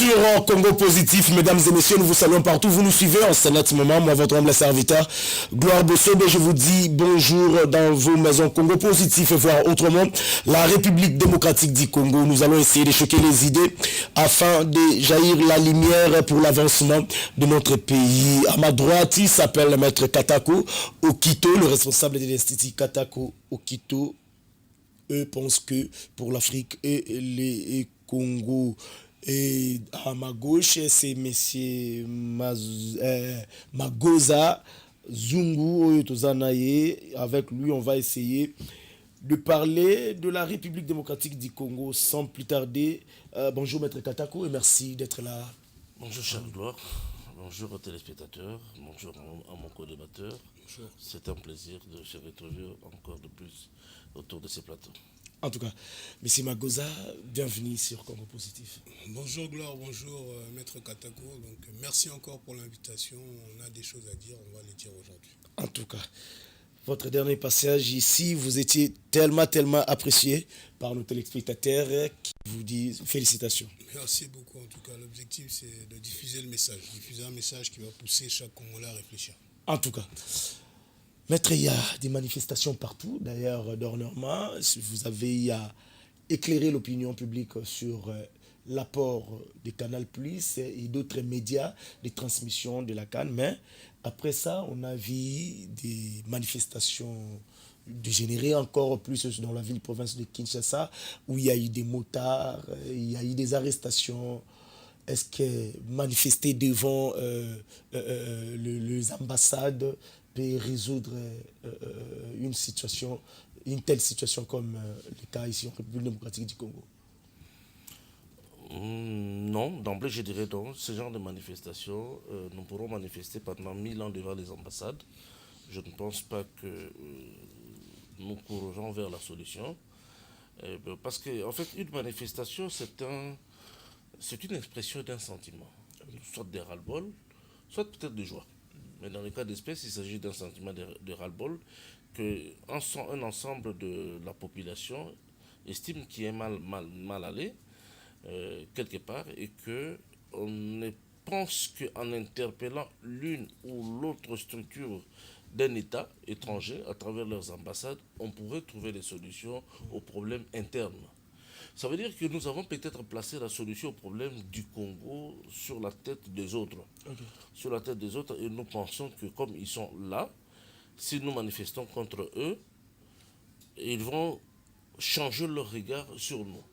sur Congo Positif, mesdames et messieurs, nous vous saluons partout. Vous nous suivez en ce moment. Moi, votre humble serviteur, Gloire Bossobe, je vous dis bonjour dans vos maisons. Congo Positif et voir autrement la République démocratique du Congo. Nous allons essayer de choquer les idées afin de jaillir la lumière pour l'avancement de notre pays. À ma droite, il s'appelle le maître Katako Okito, le responsable de l'Institut Katako Okito. Eux pensent que pour l'Afrique et les Congo. Et à ma gauche, c'est M. Magoza Zungu Tozanaye. Avec lui, on va essayer de parler de la République démocratique du Congo sans plus tarder. Bonjour Maître Katako et merci d'être là. Bonjour Charles Gloire, bonjour aux téléspectateurs, bonjour à mon co-débatteur. C'est un plaisir de se retrouver encore de plus autour de ces plateaux. En tout cas, M. Magoza, bienvenue sur Congo Positif. Bonjour Gloire, bonjour Maître Katako. Donc, merci encore pour l'invitation. On a des choses à dire, on va les dire aujourd'hui. En tout cas, votre dernier passage ici, vous étiez tellement apprécié par nos téléspectateurs qui vous disent félicitations. Merci beaucoup en tout cas. L'objectif c'est de diffuser le message, diffuser un message qui va pousser chaque Congolais à réfléchir. En tout cas. Maître, il y a des manifestations partout. D'ailleurs, dernièrement, vous avez éclairé l'opinion publique sur l'apport de Canal Plus et d'autres médias de transmission de la CAN. Mais après ça, on a vu des manifestations dégénérer encore plus dans la ville-province de Kinshasa, où il y a eu des motards, il y a eu des arrestations. Est-ce que manifester devant les ambassades peut résoudre une telle situation comme le cas ici en République démocratique du Congo? Non, d'emblée je dirais non. Ce genre de manifestation, nous pourrons manifester pendant 1000 ans devant les ambassades. Je ne pense pas que nous courrons vers la solution. Parce que, en fait, une manifestation, c'est une expression d'un sentiment, soit de ras-le-bol, soit peut-être de joie. Mais dans le cas d'espèce, il s'agit d'un sentiment de ras-le-bol qu'un ensemble de la population estime qui est mal allé quelque part et qu'on ne pense qu'en interpellant l'une ou l'autre structure d'un État étranger à travers leurs ambassades, on pourrait trouver des solutions aux problèmes internes. Ça veut dire que nous avons peut-être placé la solution au problème du Congo sur la tête des autres. Okay. Sur la tête des autres, et nous pensons que comme ils sont là, si nous manifestons contre eux, ils vont changer leur regard sur nous.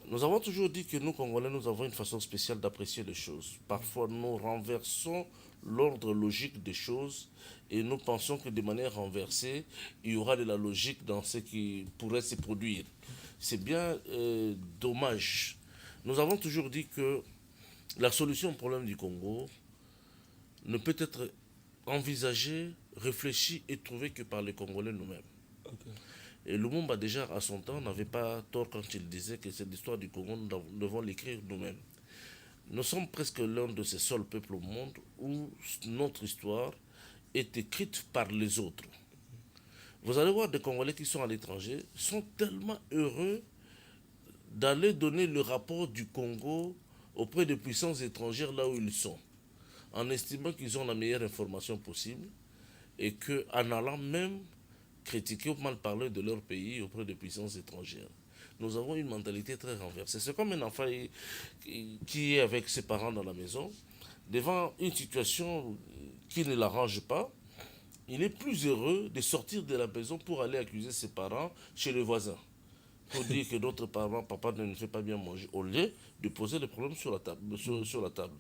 Nous avons toujours dit que nous, Congolais, nous avons une façon spéciale d'apprécier les choses. Parfois, nous renversons l'ordre logique des choses et nous pensons que de manière renversée, il y aura de la logique dans ce qui pourrait se produire. C'est bien dommage. Nous avons toujours dit que la solution au problème du Congo ne peut être envisagée, réfléchie et trouvée que par les Congolais nous-mêmes. Okay. Et Lumumba, déjà à son temps, n'avait pas tort quand il disait que cette histoire du Congo, nous devons l'écrire nous-mêmes. Nous sommes presque l'un de ces seuls peuples au monde où notre histoire est écrite par les autres. Vous allez voir des Congolais qui sont à l'étranger, sont tellement heureux d'aller donner le rapport du Congo auprès des puissances étrangères là où ils sont, en estimant qu'ils ont la meilleure information possible et qu'en allant même critiquer ou mal parler de leur pays auprès des puissances étrangères. Nous avons une mentalité très renversée. C'est comme un enfant qui est avec ses parents dans la maison, devant une situation qui ne l'arrange pas, il est plus heureux de sortir de la maison pour aller accuser ses parents chez le voisin. Pour dire que d'autres parents, papa ne fait pas bien manger, au lieu de poser le problème sur la table.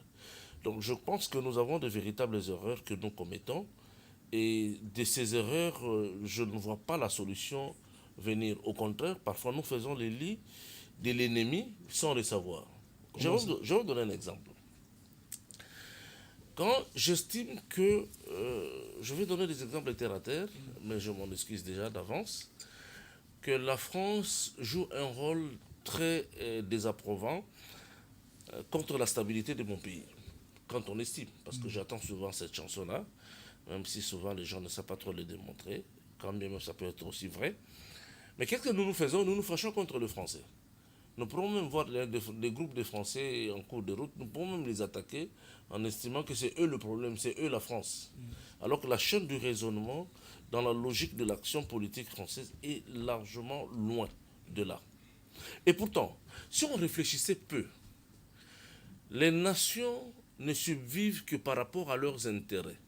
Donc je pense que nous avons de véritables erreurs que nous commettons. Et de ces erreurs, je ne vois pas la solution venir. Au contraire, parfois nous faisons les lits de l'ennemi sans le savoir. Je vais vous donner un exemple. Quand j'estime que, je vais donner des exemples terre à terre, mais je m'en excuse déjà d'avance, que la France joue un rôle très désapprouvant contre la stabilité de mon pays. Quand on estime, parce que j'attends souvent cette chanson-là, même si souvent les gens ne savent pas trop le démontrer, quand même ça peut être aussi vrai. Mais qu'est-ce que nous faisons? Nous nous fâchons contre le français. Nous pourrons même voir des groupes de Français en cours de route, nous pourrons même les attaquer en estimant que c'est eux le problème, c'est eux la France. Alors que la chaîne du raisonnement, dans la logique de l'action politique française, est largement loin de là. Et pourtant, si on réfléchissait peu, les nations ne survivent que par rapport à leurs intérêts.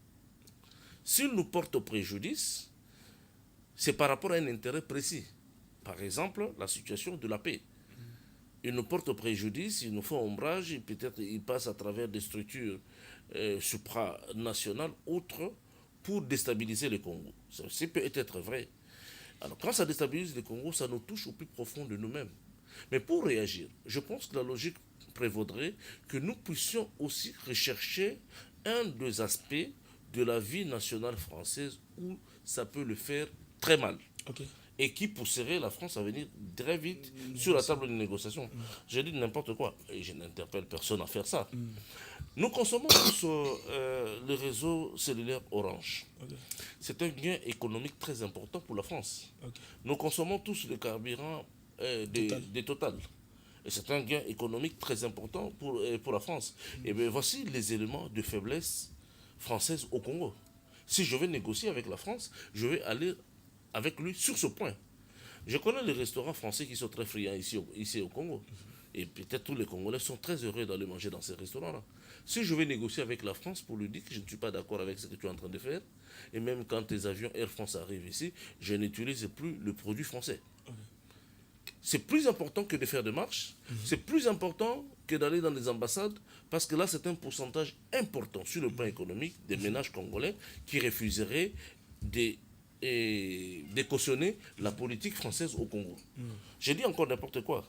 S'ils nous portent au préjudice, c'est par rapport à un intérêt précis. Par exemple, la situation de la paix. Ils nous portent au préjudice, ils nous font ombrage, et peut-être ils passent à travers des structures supranationales autres pour déstabiliser le Congo. Ça peut être vrai. Alors quand ça déstabilise le Congo, ça nous touche au plus profond de nous-mêmes. Mais pour réagir, je pense que la logique prévaudrait que nous puissions aussi rechercher un des aspects de la vie nationale française où ça peut le faire très mal. Okay. Et qui pousserait la France à venir très vite sur la table de négociation. J'ai dit n'importe quoi. Et je n'interpelle personne à faire ça. Nous consommons tous le réseau cellulaire Orange. Okay. C'est un gain économique très important pour la France. Okay. Nous consommons tous le carburant des Total. Et c'est un gain économique très important pour la France. Et bien voici les éléments de faiblesse française au Congo. Si je vais négocier avec la France, je vais aller avec lui sur ce point. Je connais les restaurants français qui sont très friands ici au Congo. Et peut-être tous les Congolais sont très heureux d'aller manger dans ces restaurants-là. Si je vais négocier avec la France pour lui dire que je ne suis pas d'accord avec ce que tu es en train de faire, et même quand tes avions Air France arrivent ici, je n'utilise plus le produit français. C'est plus important que de faire des marches, c'est plus important que d'aller dans les ambassades, parce que là, c'est un pourcentage important sur le plan économique des ménages congolais qui refuseraient de cautionner la politique française au Congo. J'ai dit encore n'importe quoi.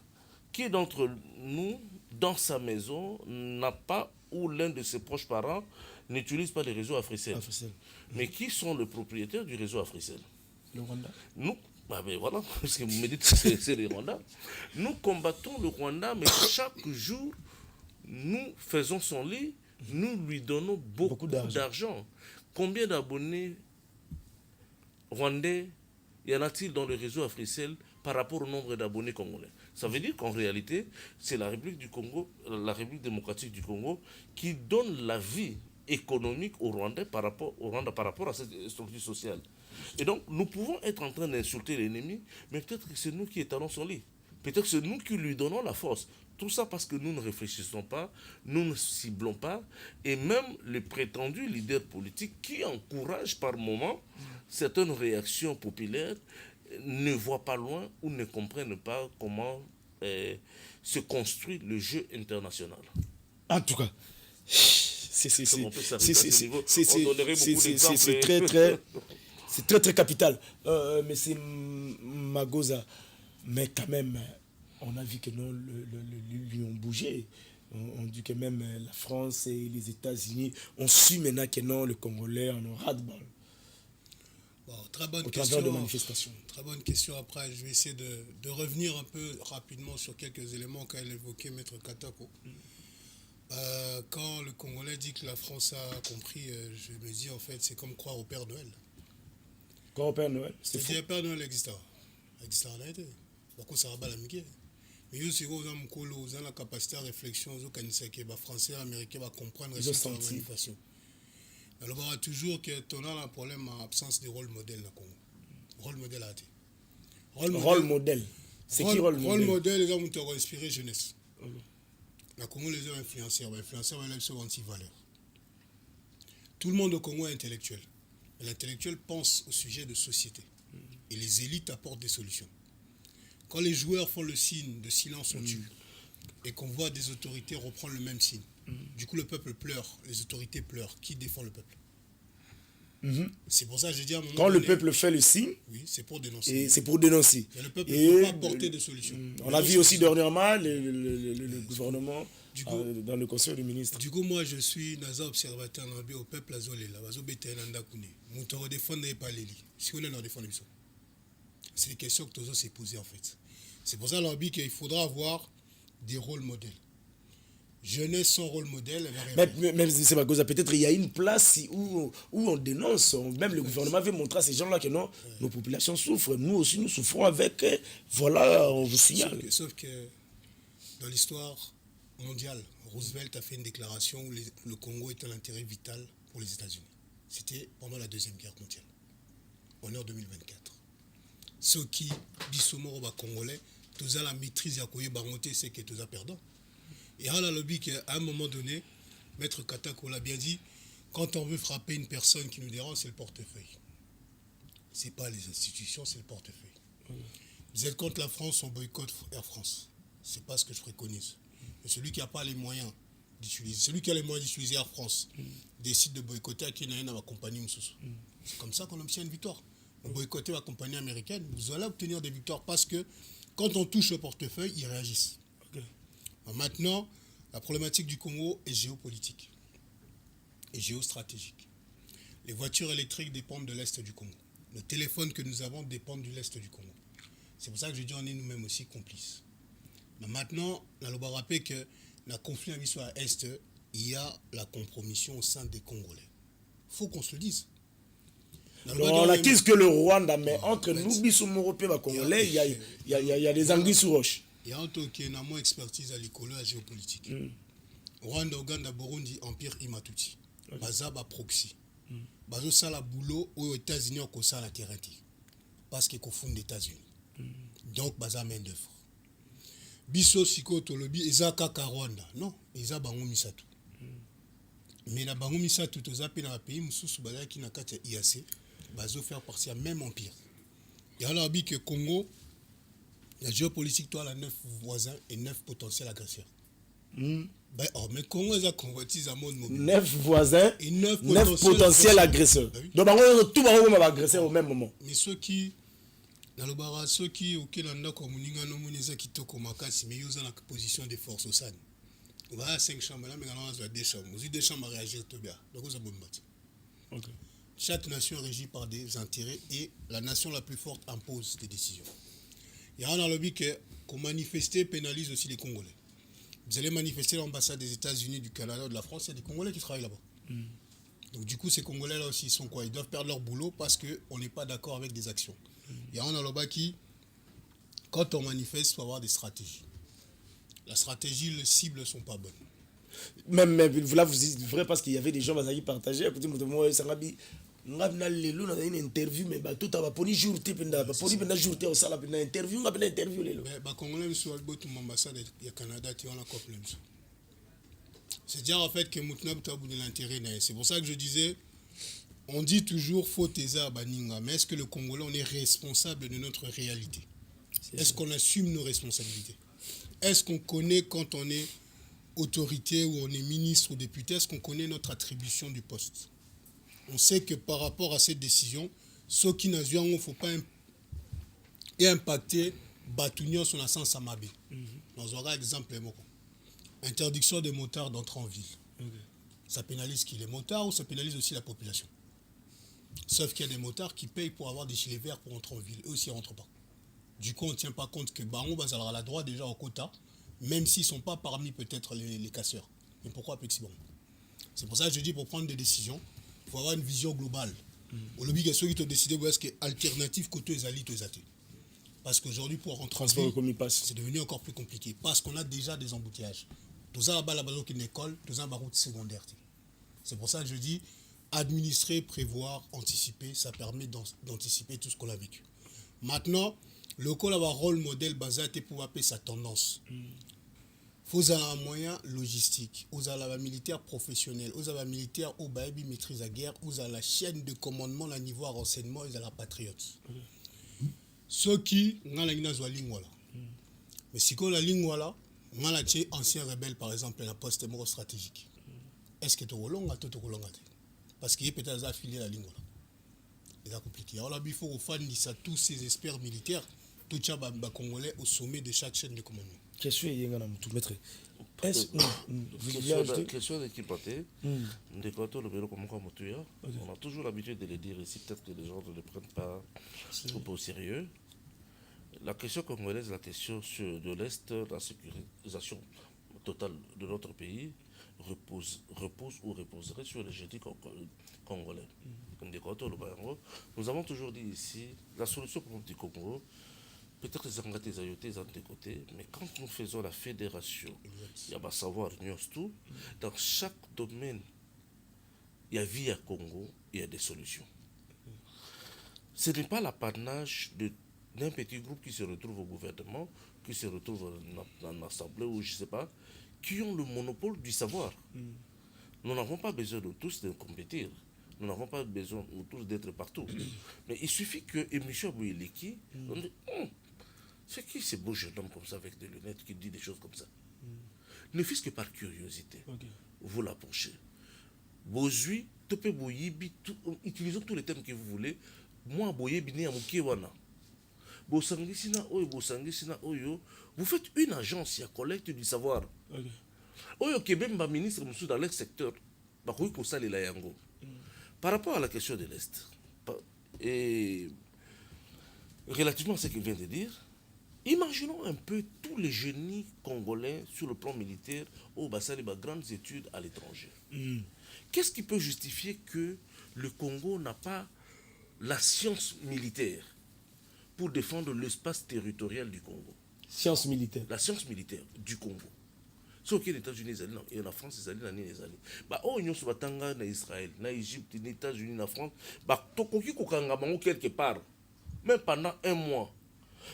Qui d'entre nous, dans sa maison, n'a pas, ou l'un de ses proches parents, n'utilise pas les réseaux Africell? Mais qui sont les propriétaires du réseau Africell? Le Rwanda. Nous, ben voilà, parce que vous me dites que c'est le Rwanda. Nous combattons le Rwanda, mais chaque jour, nous faisons son lit, nous lui donnons beaucoup d'argent. Combien d'abonnés rwandais y en a-t-il dans le réseau Africell par rapport au nombre d'abonnés congolais? Ça veut dire qu'en réalité, c'est la République du Congo, la République démocratique du Congo, qui donne la vie économique au Rwandais par rapport à cette structure sociale. Et donc, nous pouvons être en train d'insulter l'ennemi, mais peut-être que c'est nous qui étalons son lit. Peut-être que c'est nous qui lui donnons la force. Tout ça parce que nous ne réfléchissons pas, nous ne ciblons pas, et même les prétendus leaders politiques qui encouragent par moments certaines réactions populaires ne voient pas loin ou ne comprennent pas comment se construit le jeu international. En tout cas, c'est très capital. Mais c'est Magoza. Mais quand même, on a vu que non, lui ont bougé. On dit que même la France et les États-Unis ont su maintenant que non, le Congolais en aura de bol. Bon, très bonne question. De manifestation. Très bonne question. Après, je vais essayer de revenir un peu rapidement sur quelques éléments qu'a évoqué Maître Katako. Quand le Congolais dit que la France a compris, je me dis en fait, c'est comme croire au Père Noël. Croire au Père Noël, c'est faux. Le Père Noël existe. Existe en réalité. Pourquoi ça va pas la miquer? Mais yo si vous avez la capacité à réflexion, vous connaissez que les Français et les Américains vont comprendre cette manifestation. Alors, il y a toujours que tu as un problème en absence de rôle modèle dans le Congo. Rôle modèle à été. Rôle modèle. C'est qui rôle modèle? Rôle modèle, les gens ont inspiré jeunesse. La Congo, les gens influenceurs, ils sont anti-valeurs. Tout le monde au Congo est intellectuel. Mais l'intellectuel pense au sujet de société. Et les élites apportent des solutions. Quand les joueurs font le signe de silence, on tue. Et qu'on voit des autorités reprendre le même signe. Du coup, le peuple pleure, les autorités pleurent. Qui défend le peuple? C'est pour ça que je dis à un moment quand donné, le peuple fait le signe, oui, c'est pour dénoncer. Et c'est pour dénoncer. Mais le peuple ne peut pas apporter de solutions. On a vu aussi dernièrement le gouvernement du coup, dans le conseil des ministres. Du coup, moi, je suis un observateur au peuple azolé. C'est des questions que tous s'est posées en fait. C'est pour ça qu'il faudra avoir des rôles modèles. Jeunesse sans rôle modèle. Même si c'est pas cause, peut-être il y a une place où on dénonce. Même le gouvernement veut montrer à ces gens-là que non, nos populations souffrent. Nous aussi, nous souffrons avec. Voilà, on vous signale. Sauf que Dans l'histoire mondiale, Roosevelt a fait une déclaration où le Congo est un intérêt vital pour les États-Unis. C'était pendant la Deuxième Guerre mondiale, en heure 2024. Ceux qui, bisomoro ba Congolais, tous à la maîtrise à Koye Baronté, c'est que tous à perdant. Et à la lobby qu'à un moment donné, Maître Katako l'a bien dit, quand on veut frapper une personne qui nous dérange, c'est le portefeuille. Ce n'est pas les institutions, c'est le portefeuille. Vous êtes contre la France, on boycotte Air France. Ce n'est pas ce que je préconise. Mais celui qui n'a pas les moyens d'utiliser, celui qui a les moyens d'utiliser Air France, décide de boycotter à qui n'a rien à ma compagnie Moussoussou. C'est comme ça qu'on obtient une victoire. On boycotte la compagnie américaine, vous allez obtenir des victoires parce que quand on touche au portefeuille, ils réagissent. Maintenant, la problématique du Congo est géopolitique et géostratégique. Les voitures électriques dépendent de l'Est du Congo. Le téléphone que nous avons dépend de l'Est du Congo. C'est pour ça que je dis qu'on est nous-mêmes aussi complices. Mais maintenant, on a rappelé que dans le conflit à l'Est, il y a la compromission au sein des Congolais. Il faut qu'on se le dise. On n'accuse que le Rwanda, mais entre nous, Bissou Européens et Congolais, il y a des anguilles sous roche. Il y a un truc qui est une expertise à l'école à la géopolitique. Rwanda, Ouganda, Burundi, Empire Imatuti. Baza ba proxy. Bazo sala boulot aux États-Unis au ça la terrain. Parce qu'ils confondent les États-Unis. Donc baza main d'œuvre. Biso siko tolobi eza kaka Rwanda. Non, eza bango misatu. Mais la bango misatu toza pe na pays mususu baza ki na kati ya IAC, bazo faire partie à même empire. Et alors bi que Congo la géopolitique, toi, la 9 voisins et 9 potentiels agresseurs. Ben, oh, mais Congo, ils ont convoité à monde mobile. 9 voisins et 9 potentiels agresseurs. Ben oui. Donc, tout le monde va agresser au même moment. Mais ceux qui, dans le barrage, ceux qui, au Kélanda, comme nous avons qui toko makasi, mais ils ont la position des forces au SAN. On va à 5 chambres, là, mais on a 2 chambres. Vous avez 2 chambres à réagir, tout bien. Donc, vous avez bon. Chaque nation est régie par des intérêts et la nation la plus forte impose des décisions. Il y a un lobby qu'on manifester pénalise aussi les Congolais. Vous allez manifester l'ambassade des États-Unis, du Canada, de la France, il y a des Congolais qui travaillent là-bas. Donc du coup, ces Congolais-là aussi, ils sont quoi? Ils doivent perdre leur boulot parce qu'on n'est pas d'accord avec des actions. Il y a un lobby qui, quand on manifeste, il faut avoir des stratégies. La stratégie, les cibles ne sont pas bonnes. Même là, vous dites vrai parce qu'il y avait des gens qui partageaient. À côté de moi, ça m'a dit. Nous avons une interview, mais tout a pas jour une interview, on a une interview. Mais Congolais sont l'ambassade du Canada qui ont la COP. C'est-à-dire en fait que Moutna a de l'intérêt. C'est pour ça que je disais, on dit toujours faut à Baninga, mais est-ce que le Congolais on est responsable de notre réalité? Est-ce qu'on assume nos responsabilités? Est-ce qu'on connaît quand on est autorité ou on est ministre ou député, est-ce qu'on connaît notre attribution du poste? On sait que par rapport à cette décision, ceux qui n'ont pas, il ne faut pas impacter Batunion sur la sens Samabé. Dans un exemple, interdiction des motards d'entrer en ville. Ça pénalise qui? Les motards ou ça pénalise aussi la population? Sauf qu'il y a des motards qui payent pour avoir des gilets verts pour entrer en ville. Eux aussi, ils ne rentrent pas. Du coup, on ne tient pas compte que Baron va avoir la droit déjà au quota, même s'ils ne sont pas parmi peut-être les casseurs. Mais pourquoi Pexibon? C'est pour ça que je dis, pour prendre des décisions, il faut avoir une vision globale. Au lobby, ceux qui ont décidé est-ce que alternative côté les alliés, parce qu'aujourd'hui, pour rentrer en ville, c'est devenu encore plus compliqué. Parce qu'on a déjà des embouteillages. Tout ça là-bas, qui est une école, tout ça, une route secondaire. C'est pour ça que je dis, administrer, prévoir, anticiper, ça permet d'anticiper tout ce qu'on a vécu. Maintenant, le col a un rôle modèle basé pour appeler sa tendance. Vous avez un moyen logistique, vous avez un militaire professionnel, vous avez un militaire au Baïbi maîtrise la guerre, vous avez la chaîne de commandement, la niveau renseignement, vous avez la patriote. Ceux qui ont la ligne voilà. Mais si on a la ligne voilà, on a la ancien rebelle par exemple, la poste stratégique. Est-ce que tu as long parce qu'il est peut-être affilié à la ligne voilà. C'est compliqué. Alors là, il faut faire tous ces experts militaires, tout ça congolais au sommet de chaque chaîne de commandement. Question d'équipe, on a toujours l'habitude de le dire ici, peut-être que les gens ne le prennent pas trop au sérieux. La question congolaise, la question de l'Est, la sécurisation totale de notre pays repose ou reposerait sur les génies congolais. Nous avons toujours dit ici, la solution du Congo peut-être les Angatés ayotés de côté, mais quand nous faisons la fédération, il y a savoir tout, dans chaque domaine, il y a vie à Congo, il y a des solutions. Ce n'est pas l'apanage d'un petit groupe qui se retrouve au gouvernement, qui se retrouve dans l'Assemblée ou je ne sais pas, qui ont le monopole du savoir. Nous n'avons pas besoin de tous de compétir. Nous n'avons pas besoin de tous d'être partout. Mais il suffit que M. Abouyeleki, on dit, c'est qui ce beau jeune homme comme ça avec des lunettes qui dit des choses comme ça? Ne fût-ce que par curiosité, vous l'approchez. Bozui, Topé Boyibi, utilisons tous les thèmes que vous voulez. Moi, Boyebi, né à Mukiwana. Bosangisina Oyo, Bosangisina Oyo, vous faites une agence, il y a collecte du savoir. Oyo Kebemba, ministre dans leur secteur, par rapport à la question de l'Est, et relativement à ce qu'il vient de dire, imaginons un peu tous les génies congolais sur le plan militaire au Bassali, grandes études à l'étranger. Qu'est-ce qui peut justifier que le Congo n'a pas la science militaire pour défendre l'espace territorial du Congo? Science militaire. La science militaire du Congo. C'est ok, les États-Unis, et la France, les Alliés, les Alliés. Oh, nous sommes en Israël, en Égypte, les États-Unis, la France. Tokoki kokanga quelque part, même pendant un mois.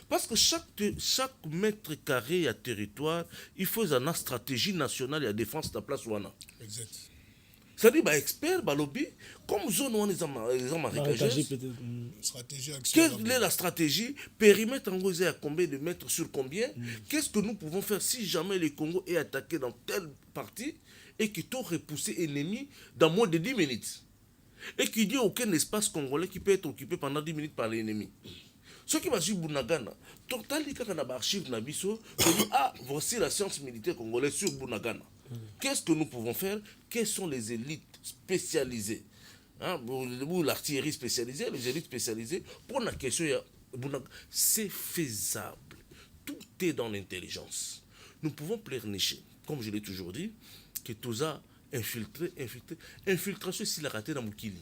Parce que chaque mètre carré à territoire, il faut une stratégie nationale et la défense de la place ouana. Exact. C'est-à-dire, expert, lobby, comme zone où les marécageuses, quelle est la stratégie, périmètre en gros à combien de mètres sur combien, qu'est-ce que nous pouvons faire si jamais le Congo est attaqué dans telle partie et qu'il doit repousser l'ennemi dans moins de 10 minutes. Et qu'il n'y a aucun espace congolais qui peut être occupé pendant 10 minutes par l'ennemi. Ce qui va sur Bunagana, total, il y a des archives Nabiso, voici la science militaire congolaise sur Bunagana. Qu'est-ce que nous pouvons faire? Quelles sont les élites spécialisées, ou l'artillerie spécialisée, les élites spécialisées? Pour la question, c'est faisable. Tout est dans l'intelligence. Nous pouvons pleurnicher, comme je l'ai toujours dit, que tout ça infiltré. Infiltration, c'est la raté dans Moukili.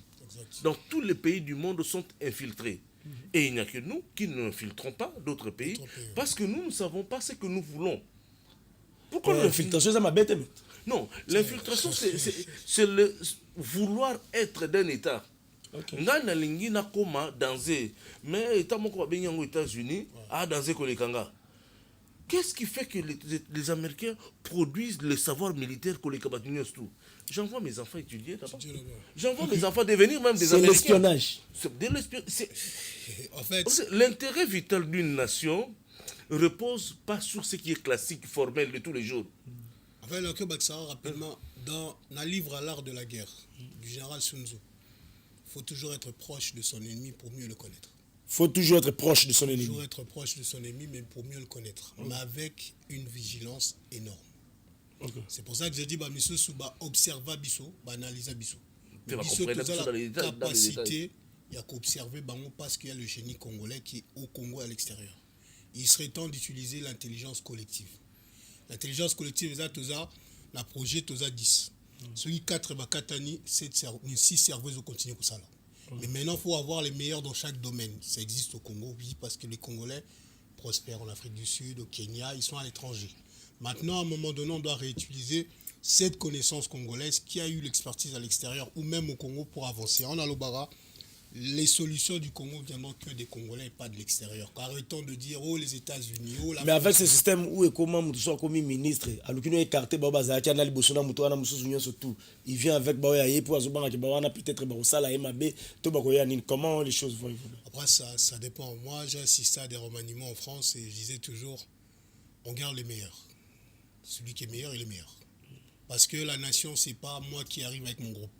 Dans tous les pays du monde sont infiltrés. Et il n'y a que nous qui n'infiltrons pas d'autres pays, parce que nous ne savons pas ce que nous voulons. Pourquoi l'infiltration, ça m'a bête? Non, l'infiltration, c'est le vouloir être d'un État. Nga lingi na koma danser, mais État moko babengi aux États-Unis a danser kolekanga. Qu'est-ce qui fait que les Américains produisent le savoir militaire que les Kabatunios tout? J'envoie mes enfants étudier d'abord. J'envoie mes enfants devenir même des Américains. C'est l'espionnage. En fait, l'intérêt vital d'une nation repose pas sur ce qui est classique, formel de tous les jours. Enfin, le Baksa, rapidement, dans un livre à l'art de la guerre du général Sun Tzu, il faut toujours être proche de son ennemi pour mieux le connaître. Il faut toujours être proche de son ennemi. Toujours être proche de son ennemi, mais pour mieux le connaître. Mais avec une vigilance énorme. C'est pour ça que je dis, Miso Souba observa Bisso, analysa Bisso. Bisso, tout ça, la capacité, il y a qu'observer parce qu'il y a le génie congolais qui est au Congo à l'extérieur. Il serait temps d'utiliser l'intelligence collective. L'intelligence collective, c'est la projet Toza 10. Celui 4 Bakatani, 6 cerveaux au continent pour ça. Mais maintenant, il faut avoir les meilleurs dans chaque domaine. Ça existe au Congo, oui, parce que les Congolais prospèrent en Afrique du Sud, au Kenya, ils sont à l'étranger. Maintenant, à un moment donné, on doit réutiliser cette connaissance congolaise qui a eu l'expertise à l'extérieur ou même au Congo pour avancer. En Alobara, les solutions du Congo viendront que des Congolais et pas de l'extérieur. Arrêtons de dire, les États-Unis, la mais avec ce système où est comment nous sommes comme ministre, alors qu'il nous écarté, il vient avec peut-être comment les choses vont évoluer. Après, ça dépend. Moi, j'ai assisté à des remaniements en France et je disais toujours, on garde les meilleurs. Celui qui est meilleur, il est meilleur. Parce que la nation, c'est pas moi qui arrive avec mon groupe.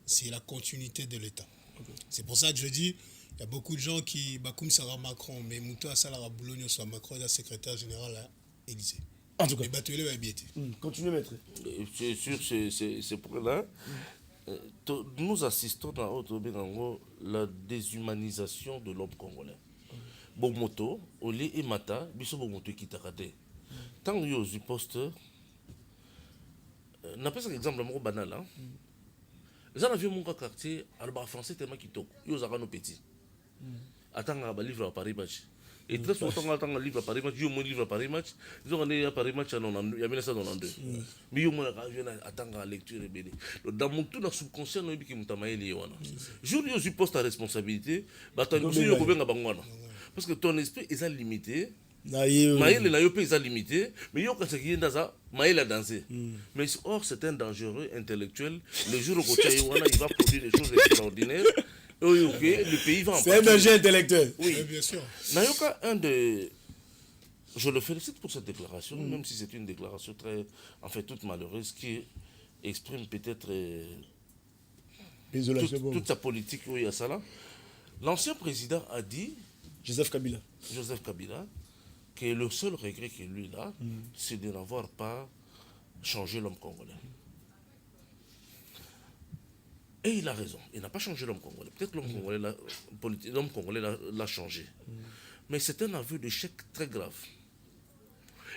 C'est la continuité de l'État. C'est pour ça que je dis, il y a beaucoup de gens qui, comme Sarah Macron, mais Mouto Assalara Boulogne soit Macron est secrétaire général à l'Élysée. En tout cas. Et Batuele va bien. Continuez, maître. Sur ce point-là, nous assistons dans la déshumanisation de l'homme congolais. Bomoto, Oli et Mata, Bisso Bomoto qui t'a raté. Tant que vous poste, n'a pas un exemple banal. Les gens vu mon quartier, alors français tellement qui toque, ils ont nos petits. Attends, on va livrer à Paris. Et très souvent, quand on livre à Paris match, il y a un livre à Paris match, ils ont un Paris match en 1992. Mais il y a un lecture. Dans mon tout, dans le subconscient, il y a un jour où je poste ta responsabilité, parce que ton esprit est limité. Maïl est limité, mais il y a Maïl a dansé. Mais or, c'est un dangereux intellectuel. Le jour où il va produire des choses extraordinaires. Le pays va en C'est un danger intellectuel. Oui, bien sûr. Nayoka, je le félicite pour cette déclaration, même si c'est une déclaration très, en fait, toute malheureuse, qui exprime peut-être toute sa politique. Oui, à ça là. L'ancien président a dit, Joseph Kabila, que le seul regret que lui a, c'est de n'avoir pas changé l'homme congolais. Et il a raison, il n'a pas changé l'homme congolais. Peut-être l'homme congolais l'a changé. Mais c'est un aveu d'échec très grave.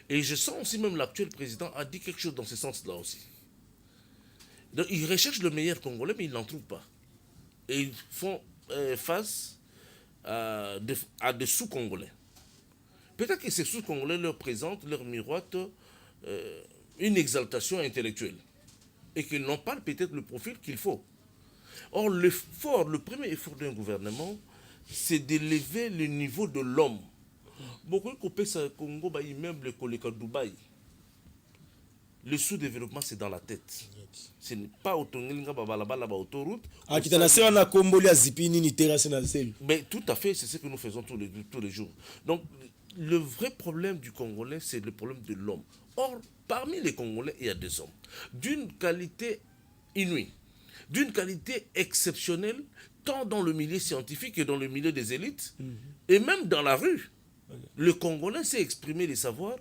Et je sens aussi même l'actuel président a dit quelque chose dans ce sens-là aussi. Donc, ils recherchent le meilleur congolais, mais ils n'en trouvent pas. Et ils font face à des sous-congolais. Peut-être que ces sous-congolais leur présentent, leur miroitent une exaltation intellectuelle. Et qu'ils n'ont pas peut-être le profil qu'il faut. Or, le premier effort d'un gouvernement, c'est d'élever le niveau de l'homme. Beaucoup de coupés au Congo, immeuble Koleka Dubaï. Le sous-développement, c'est dans la tête. Ce n'est pas autoroute. Mais tout à fait, c'est ce que nous faisons tous les jours. Donc, le vrai problème du Congolais, c'est le problème de l'homme. Or, parmi les Congolais, il y a des hommes d'une qualité inouïe, d'une qualité exceptionnelle, tant dans le milieu scientifique que dans le milieu des élites, et même dans la rue. Le Congolais sait exprimer les savoirs.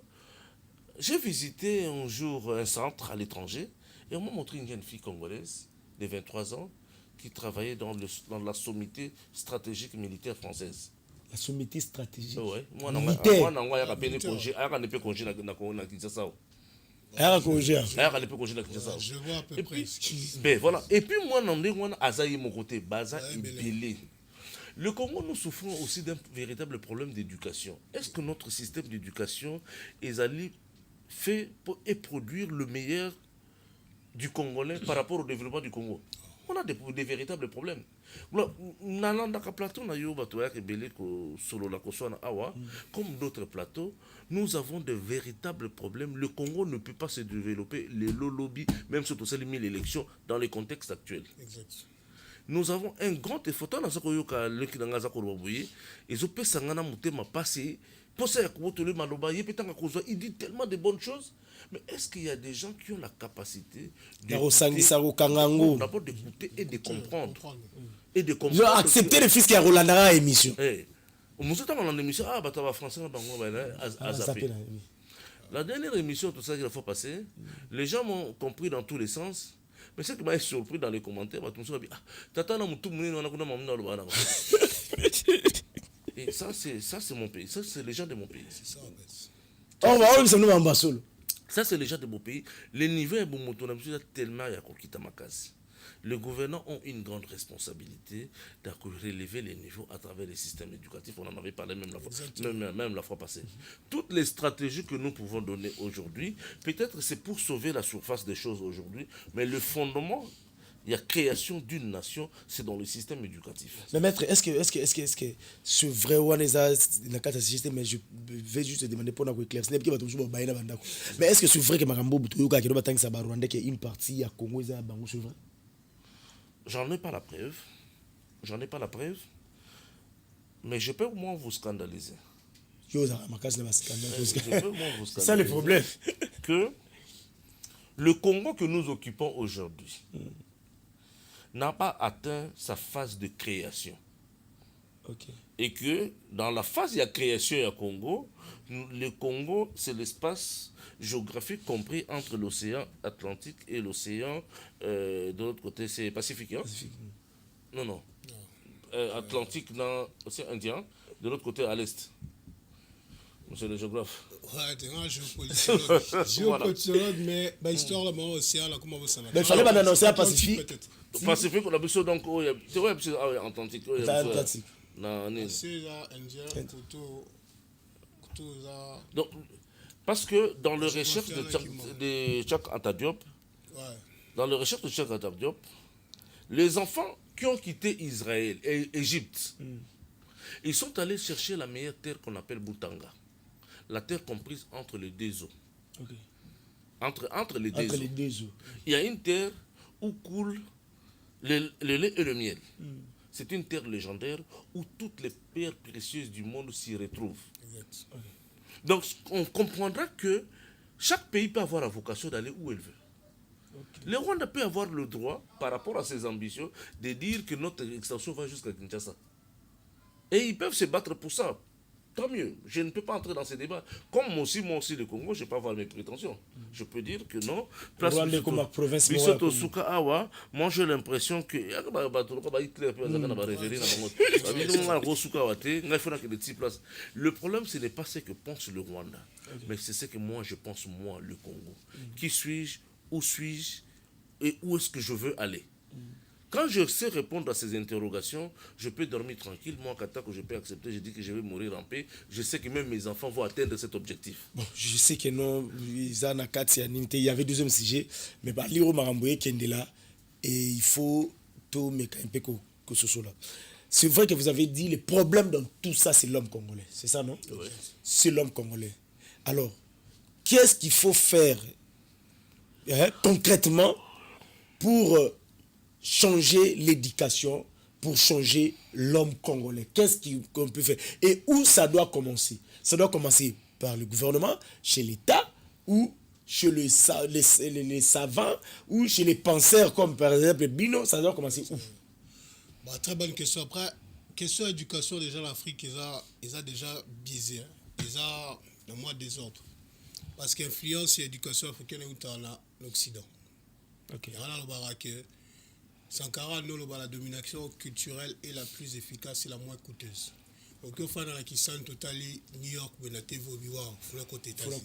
J'ai visité un jour un centre à l'étranger, et on m'a montré une jeune fille congolaise de 23 ans qui travaillait dans la sommité stratégique militaire française. La sommité stratégique militaire. Je vois à peu près. Voilà. Et puis moi, le Congo, nous souffrons aussi d'un véritable problème d'éducation. Est-ce que notre système d'éducation est allé fait et produire le meilleur du Congolais par rapport au développement du Congo? On a des véritables problèmes. Comme d'autres plateaux, nous avons de véritables problèmes. Le Congo ne peut pas se développer, les lobbies, même surtout celles de l'élection, dans les contextes actuels. Exact. Nous avons un grand effort. Il dit tellement de bonnes choses. Mais est-ce qu'il y a des gens qui ont la capacité d'abord d'écouter et de comprendre? Et de comprendre. Accepter le fils qui a Rolandara à l'émission. La dernière émission, tout ça qu'il faut passer, les gens m'ont compris dans tous les sens. Mais ce qui m'a surpris dans les commentaires, et ça, c'est mon pays. Ça, c'est les gens de mon pays. C'est ça, en fait. Ça, c'est les gens de mon pays. Les niveaux est tellement Makasi. Les gouvernants ont une grande responsabilité de relever les niveaux à travers les systèmes éducatifs. On en avait parlé même la fois passée. Toutes les stratégies que nous pouvons donner aujourd'hui, peut-être c'est pour sauver la surface des choses aujourd'hui, mais le fondement, il y a création d'une nation, c'est dans le système éducatif. Mais maître, est-ce que ce vrai one est la catastrophe, mais je vais juste te demander pour nous éclaircir, mais est-ce que c'est vrai que Marambo Boutoyoka qui doit être Rwanda qui est une partie à Congo et à Bango, c'est vrai? J'en ai pas la preuve. Mais je peux au moins vous scandaliser. C'est ça le problème. Que le Congo que nous occupons aujourd'hui n'a pas atteint sa phase de création. Okay. Et que dans la phase de création du Congo, le Congo, c'est l'espace géographique compris entre l'océan Atlantique et l'océan de l'autre côté, c'est Pacifique. Hein? Pacifique. Non. Atlantique dans l'océan Indien, de l'autre côté à l'est. Monsieur le géographe. Ouais, t'es un géopolitologue, mais l'histoire là, l'océan, là, comment ça va? Mais il fallait pas annoncer à Pacifique. Pacifique, on a besoin donc, c'est vrai, Atlantique. Atlantique. C'est là, Indien, plutôt. surtout ça. Donc, parce que dans les recherches de Cheikh Anta Diop, dans les recherches de Cheikh Anta Diop, les enfants qui ont quitté Israël et Égypte, ils sont allés chercher la meilleure terre qu'on appelle Boutanga. La terre comprise entre les deux eaux. Okay. Entre les deux eaux. Il y a une terre où coule le lait et le miel. C'est une terre légendaire où toutes les pierres précieuses du monde s'y retrouvent. Exact. Okay. Donc, on comprendra que chaque pays peut avoir la vocation d'aller où il veut. Okay. Le Rwanda peut avoir le droit, par rapport à ses ambitions, de dire que notre extension va jusqu'à Kinshasa. Et ils peuvent se battre pour ça. Tant mieux. Je ne peux pas entrer dans ces débats. Comme moi aussi, le Congo, je peux avoir mes prétentions. Je peux dire que non. Moi, j'ai l'impression que... Le problème, ce n'est pas ce que pense le Rwanda. Mais c'est ce que moi, je pense, moi, le Congo. Qui suis-je? Où suis-je? Et où est-ce que je veux aller? Quand je sais répondre à ces interrogations, je peux dormir tranquille. Moi, quand je peux accepter, je dis que je vais mourir en paix. Je sais que même mes enfants vont atteindre cet objectif. Bon, je sais que non, il y avait deuxième sujet, mais Liro Maramboué qui est là, et il faut tout mais un peu que ce soit là. C'est vrai que vous avez dit, le problème dans tout ça, c'est l'homme congolais. C'est ça, non? Oui. C'est l'homme congolais. Alors, qu'est-ce qu'il faut faire concrètement pour... changer l'éducation, pour changer l'homme congolais. Qu'est-ce qu'on peut faire? Et où ça doit commencer? Ça doit commencer par le gouvernement, chez l'État, ou chez les savants, ou chez les penseurs, comme par exemple Bino, ça doit commencer où? Bah, très bonne question. Après, question éducation, déjà l'Afrique, ils ont déjà biaisé. Ils ont le moins désordre. Parce qu'influence et éducation africaine est en Occident. Okay. Il y a le Sankara, la domination culturelle est la plus efficace et la moins coûteuse. Donc, au final, qui sont totally New York, Benatevo, Biwa, Fula côté États-Unis.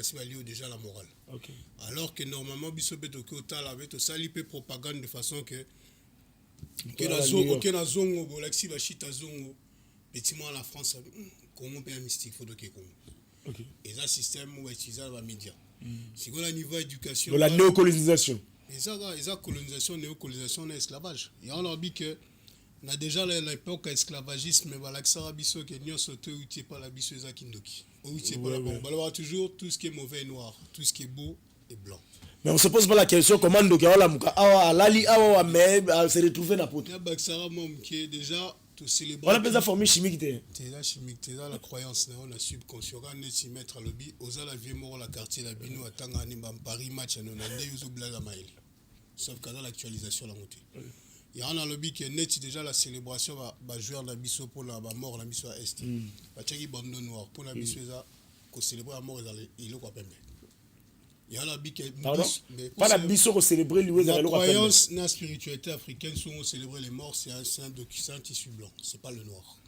C'est déjà la morale. Okay. Alors que normalement, Bisobé Tokyo Tal avait tout ça, l'IP propagande de façon que aucun zongo, Golaxi Bachita zongo, bêtiment la France, comment peut un mystique, faut que Congo. Et ça, système où utiliser les médias. Si on a un niveau d'éducation. La néocolonisation. Et ça, colonisation, néocolonisation, esclavage. Et on a dit que, on a déjà l'époque esclavagisme, mais voilà que ça a biso que nous sauté où tu pas la biso za kindoki. Où tu pas la bon. On va toujours tout ce qui est mauvais est noir, tout ce qui est beau est blanc. Mais on se pose pas la question comment donc la muka lali mais se retrouver na pote. Il y a Baksara mom qui est déjà tout célébrer. On appelle ça formule chimique c'est la chimique, c'est la croyance on a subconscient on est s'y mettre à lobby aux la vie mort la quartier la bino atanga ni Paris match no na ndé yuzo blaza mail. Sauf que dans l'actualisation la montée. Il y a un lobby qui est net déjà la célébration va jouer la biso pour la mort la biso à est. Ba tchaki bando noir pour la biso ça ko célébrer la mort il est quoi pembe. Il y a la big pas la biso pour célébrer lui la croyance la spiritualité africaine sont célébrer les morts c'est un tissu blanc, c'est pas le noir.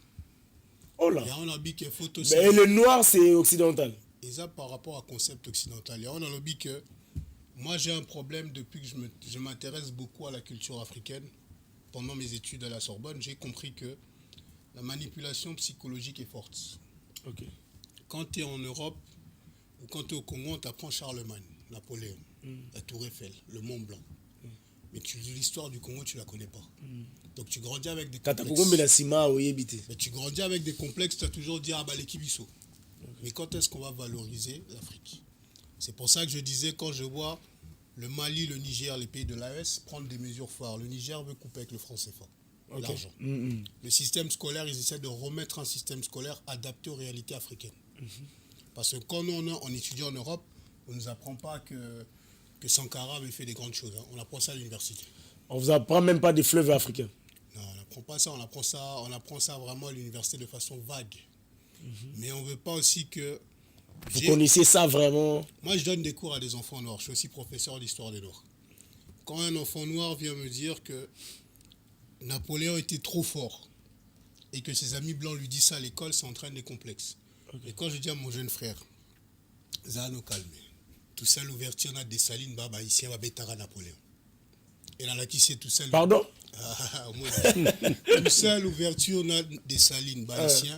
Oh là. Il y a un lobby qui est photo. Mais le noir c'est occidental. Et ça par rapport à concept occidental. Il y a un lobby que moi, j'ai un problème depuis que je m'intéresse beaucoup à la culture africaine. Pendant mes études à la Sorbonne, j'ai compris que la manipulation psychologique est forte. Okay. Quand tu es en Europe ou quand tu es au Congo, on t'apprend Charlemagne, Napoléon, la Tour Eiffel, le Mont Blanc. Mais l'histoire du Congo, tu ne la connais pas. Donc tu grandis avec des complexes. Mais tu grandis avec des complexes, tu as toujours dit l'équipe Bissau. Mais quand est-ce qu'on va valoriser l'Afrique? C'est pour ça que je disais, quand je vois le Mali, le Niger, les pays de l'AES prendre des mesures phares, le Niger veut couper avec le franc CFA, l'argent. Le système scolaire, ils essaient de remettre un système scolaire adapté aux réalités africaines. Parce que quand on étudie en Europe, on ne nous apprend pas que Sankara avait fait des grandes choses. On apprend ça à l'université. On ne vous apprend même pas des fleuves africains. Non, on n'apprend pas ça. On apprend ça vraiment à l'université de façon vague. Mais on ne veut pas aussi que... Vous connaissez ça vraiment? Moi, je donne des cours à des enfants noirs. Je suis aussi professeur d'histoire des Noirs. Quand un enfant noir vient me dire que Napoléon était trop fort et que ses amis blancs lui disent ça à l'école, ça entraîne des complexes. Et quand je dis à mon jeune frère, Zano calme, tout ça l'ouverture n'a des salines, baba ici va bétara Napoléon. Et là, qui c'est tout ça. Pardon? Tout ça l'ouverture n'a des salines, bah ici.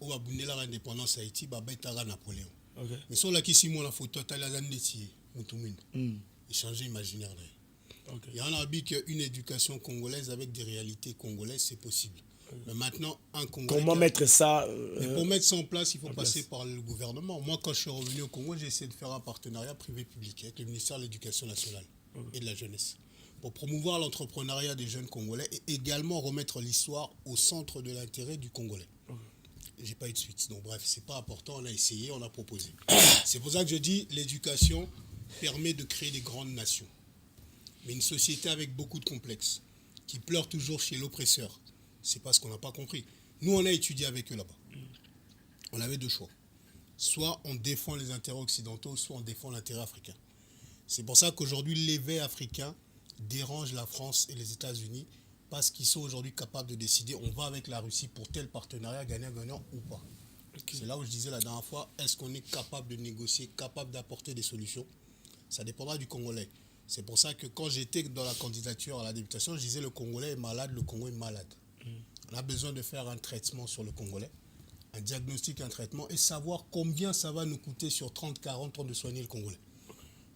au Babundela l'indépendance Haïti, Babetara Napoléon. Okay. Mais sur la qui si moi la photo Taladandeti Mutumino. Échanger imaginaire. Okay. Il y en a une éducation congolaise avec des réalités congolaises, c'est possible. Mais maintenant, un Congolais. Comment mettre ça pour mettre ça en place, il faut passer par le gouvernement. Moi, quand je suis revenu au Congo, j'ai essayé de faire un partenariat privé-public avec le ministère de l'Éducation nationale et de la jeunesse pour promouvoir l'entrepreneuriat des jeunes Congolais et également remettre l'histoire au centre de l'intérêt du Congolais. J'ai pas eu de suite. Donc bref, c'est pas important, on a essayé, on a proposé. C'est pour ça que je dis l'éducation permet de créer des grandes nations. Mais une société avec beaucoup de complexes, qui pleure toujours chez l'oppresseur, c'est parce qu'on n'a pas compris. Nous, on a étudié avec eux là-bas. On avait deux choix. Soit on défend les intérêts occidentaux, soit on défend l'intérêt africain. C'est pour ça qu'aujourd'hui, l'éveil africain dérange la France et les États-Unis parce qu'ils sont aujourd'hui capables de décider on va avec la Russie pour tel partenariat gagnant-gagnant ou pas. Okay. C'est là où je disais la dernière fois, est-ce qu'on est capable de négocier, capable d'apporter des solutions? Ça dépendra du Congolais. C'est pour ça que quand j'étais dans la candidature à la députation, je disais le Congolais est malade, le Congo est malade. On a besoin de faire un traitement sur le Congolais, un diagnostic, un traitement, et savoir combien ça va nous coûter sur 30-40 ans de soigner le Congolais.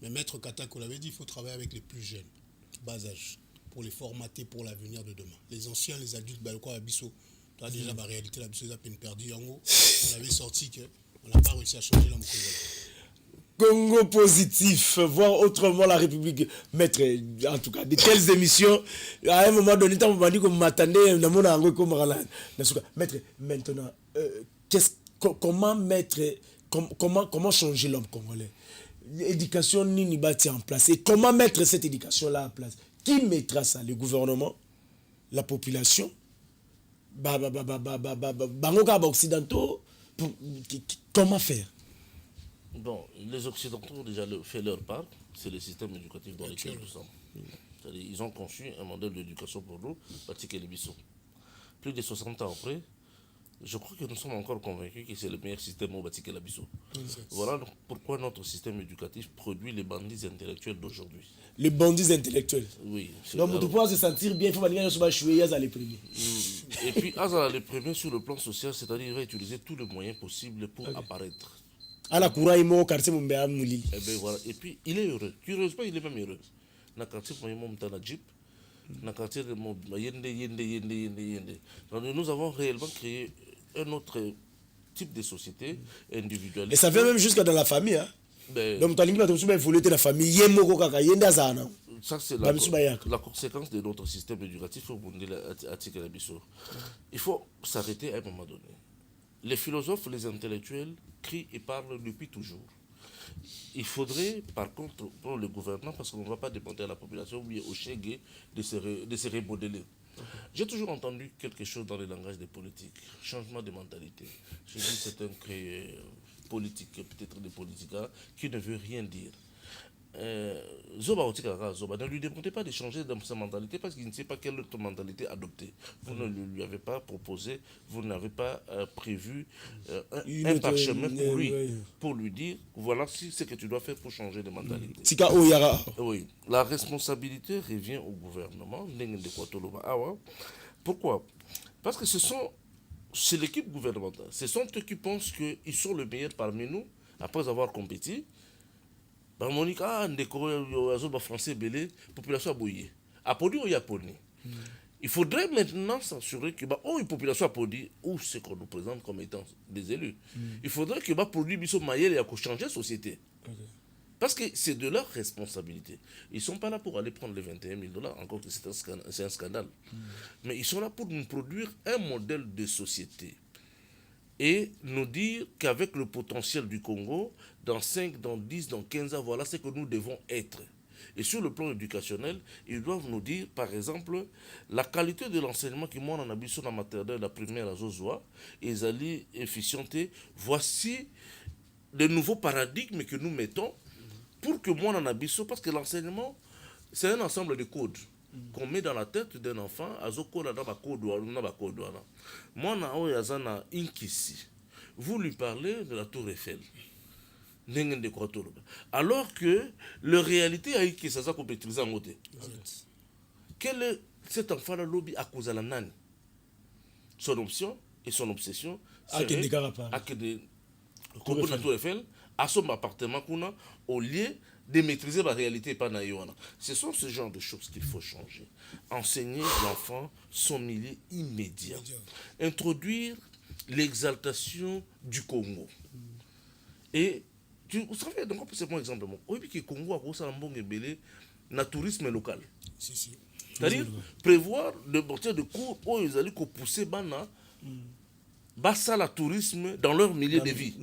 Mais Maître Katako l'avait dit, il faut travailler avec les plus jeunes, bas âge, pour les formater pour l'avenir de demain. Les anciens, les adultes, quoi, Abisso, tu as déjà la réalité, l'Abisso est à peine perdue. En gros, on avait sorti qu'on n'a pas réussi à changer l'homme congolais. Congo positif, voir autrement la République. Maître, en tout cas, de telles émissions, à un moment donné, on m'a dit qu'on m'attendait, Maître, maintenant, comment changer l'homme congolais? L'éducation ni bâtie en place. Et comment mettre cette éducation-là en place? Qui mettra ça? Le gouvernement? La population? Occidentaux? Comment faire? Bon, les Occidentaux ont déjà fait leur part, c'est le système éducatif dans lequel nous sommes. Ils ont conçu un modèle d'éducation pour nous, Batik et Lebisso. Plus de 60 ans après, je crois que nous sommes encore convaincus que c'est le meilleur système au Batik et Lebisso. Voilà pourquoi notre système éducatif produit les bandits intellectuels d'aujourd'hui. Les bandits intellectuels? Oui. Donc, pour pouvoir se sentir bien, il faut venir à les premiers. Et puis, à les premiers sur le plan social, c'est-à-dire qu'il va utiliser tous les moyens possibles pour apparaître. À la cour, il quartier Mumbea Mouli. Et bien voilà. Et puis il est heureux. Curieusement, il est même heureux. Dans le quartier Moumtana Jeep, dans le quartier de Yende. Donc nous avons réellement créé un autre type de société individualiste. Et ça fait même jusqu'à dans la famille. Hein? Donc tu as dit la famille. Ça c'est la conséquence de notre système éducatif au Burundi à Tikalabiso. Il faut s'arrêter à un moment donné. Les philosophes, les intellectuels crient et parlent depuis toujours. Il faudrait, par contre, pour le gouvernement, parce qu'on ne va pas demander à la population ou au Chégué de se remodeler. J'ai toujours entendu quelque chose dans le langage des politiques, changement de mentalité. Je dis que c'est un créé politique, peut-être des politiques, qui ne veut rien dire. Zoba, ne lui demandez pas de changer dans sa mentalité parce qu'il ne sait pas quelle autre mentalité adopter. Vous ne lui avez pas proposé, vous n'avez pas prévu un parchemin pour lui dire voilà ce que tu dois faire pour changer de mentalité. Oui, la responsabilité revient au gouvernement. Pourquoi? Parce que c'est l'équipe gouvernementale. Ce sont eux qui pensent qu'ils sont le meilleur parmi nous après avoir compétit. Monique, français belé, population aboyée. Apodi ou yaponi. Il faudrait maintenant s'assurer que une population apodi ou ce qu'on nous présente comme étant des élus. Il faudrait que produit biso maïel et changer la société. Parce que c'est de leur responsabilité. Ils ne sont pas là pour aller prendre les 21 000 $, encore que c'est un scandale. Mais ils sont là pour nous produire un modèle de société. Et nous dire qu'avec le potentiel du Congo, dans 5, dans 10, dans 15 ans, voilà ce que nous devons être. Et sur le plan éducationnel, ils doivent nous dire, par exemple, la qualité de l'enseignement qui moi en a sur la maternelle, la primaire, la Zozoa, et allaient efficienter. Voici les nouveaux paradigmes que nous mettons pour que moi en a parce que l'enseignement, c'est un ensemble de codes qu'on met dans la tête d'un enfant, vous lui parlez de la tour Eiffel. Alors que la réalité a été ça qu'on peut utiliser en côté. Quel est cet enfant-là lobby à cause de la nani? Son option et son obsession, akende kaka pa akende Congo na Tour Eiffel à son appartement kuna au lieu de maîtriser la réalité pas na yona. Ce sont ce genre de choses qu'il faut changer. Enseigner l'enfant son milieu immédiat. Introduire l'exaltation du Congo. Et vous savez, donc c'est mon exemple. Oui, puis que Congo a cause un bon belé na tourisme local. C'est-à-dire prévoir de partir de cours où ils allaient pousser bana basa la tourisme dans leur milieu de vie.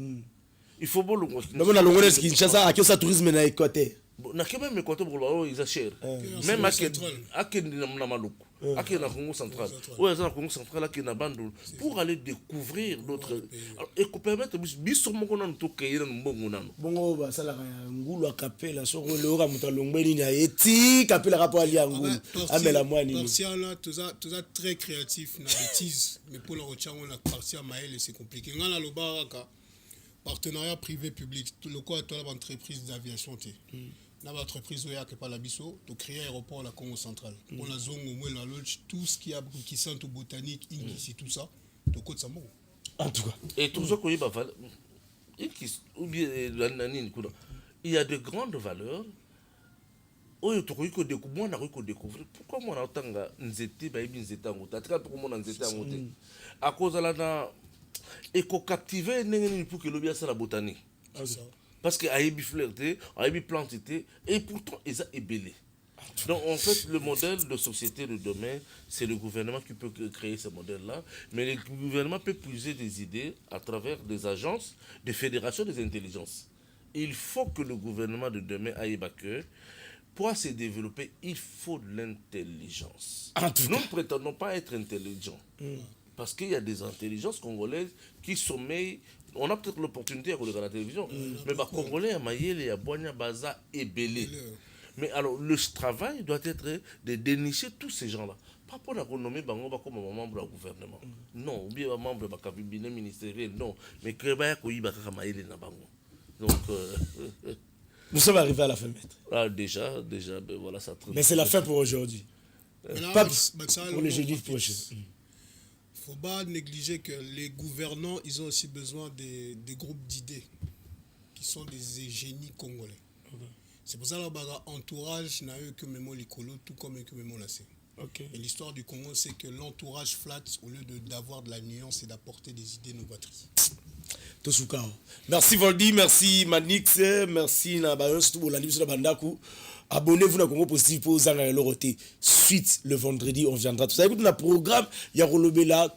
Il faut bon le donc on a le ce Kinshasa a ça tourisme na Équateur. Na quand même Équateur pour le ils achèrent. Même à na Maluku, à na Congo central. Ouais, dans Congo central à na Bandou pour aller découvrir d'autres et qu'on permettre biso moko na to kayira mbongo nano. Bongo ba sala ngulu akapela so le ora muto lombeli na eti kapela rapport ali ngulu amela mwani. Partia là tout ça très créatif na bêtise mais pour le rechango na partia maël c'est compliqué. Ngana lo baraka partenariat privé-public, le quoi est une entreprise d'aviation. Là, l'entreprise où il y a que pas la biso, tu crées un aéroport à la Congo centrale. On a zone au moins la lodge, tout ce qui a qui sent au botanique, Ingis et tout ça, tu côté ça bon. En tout cas. Et tout ça qu'on y va ou bien il y a de grandes valeurs. Oyo tokoki découvrir, moi na découvrir. Pourquoi moi na tanga nzete ba ibi nzete ngota? Tika pour moi nzete ngota. À cause là na et qu'on captive pour que l'objet soit la botanique. Parce qu'il y a des flirtés, il y a des plantés, et pourtant, ils ont ébélé. Donc, en fait, le modèle de société de demain, c'est le gouvernement qui peut créer ce modèle-là, mais le gouvernement peut puiser des idées à travers des agences, des fédérations des intelligences. Il faut que le gouvernement de demain aille que pour se développer, il faut de l'intelligence. Nous ne prétendons pas être intelligents. Parce qu'il y a des intelligences congolaises qui sommeillent. On a peut-être l'opportunité à regarder la télévision. Mais les Congolais, à Mayele, il y a Boigna, Baza et Belé. Mais alors, le travail doit être de dénicher tous ces gens-là. Pas pour la renommer Bango comme un membre du gouvernement. Non, ou bien un membre du cabinet ministériel. Non. Mais que Mayele na Bango. Donc. Nous sommes arrivés à la fin, maître. Ah, déjà, ben voilà, ça. Mais c'est la fin pour aujourd'hui. Pas pour le jeudi prochain. Il ne faut pas négliger que les gouvernants, ils ont aussi besoin des groupes d'idées qui sont des génies congolais. C'est pour ça que l'entourage n'a eu que Mémo Likolo, tout comme que Mémo Lassé. Et l'histoire du Congo, c'est que l'entourage flatte au lieu d'avoir de la nuance et d'apporter des idées novatrices. Merci Voldy, merci Manix, merci Nabayon, surtout pour l'animation de Bandaku. Abonnez-vous à Congo Positif pour Zanga Loroté. Suite le vendredi, on viendra. Tout ça, écoute, on a programme, il y a la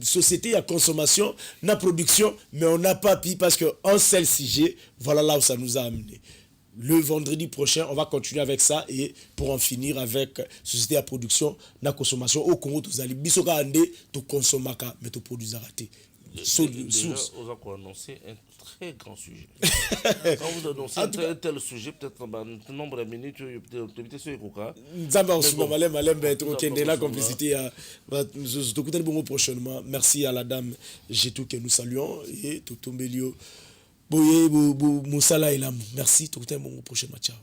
société, il y a consommation, il y a production, mais on n'a pas pu parce qu'un seul sujet, voilà là où ça nous a amené. Le vendredi prochain, on va continuer avec ça et pour en finir avec société à production, la consommation au Congo, tout ça, les bisoka ande, tu consommes, mais tu produis raté. Déjà, on va annoncer un très grand sujet. Quand vous annoncez tel sujet, peut-être un nombre de minutes, peut-être sur Ekoka. Prochainement. Merci à la dame Jetou que nous saluons et Toto Mbelio. Boye Moussala Elam. Merci, tout le monde prochainement. Ciao.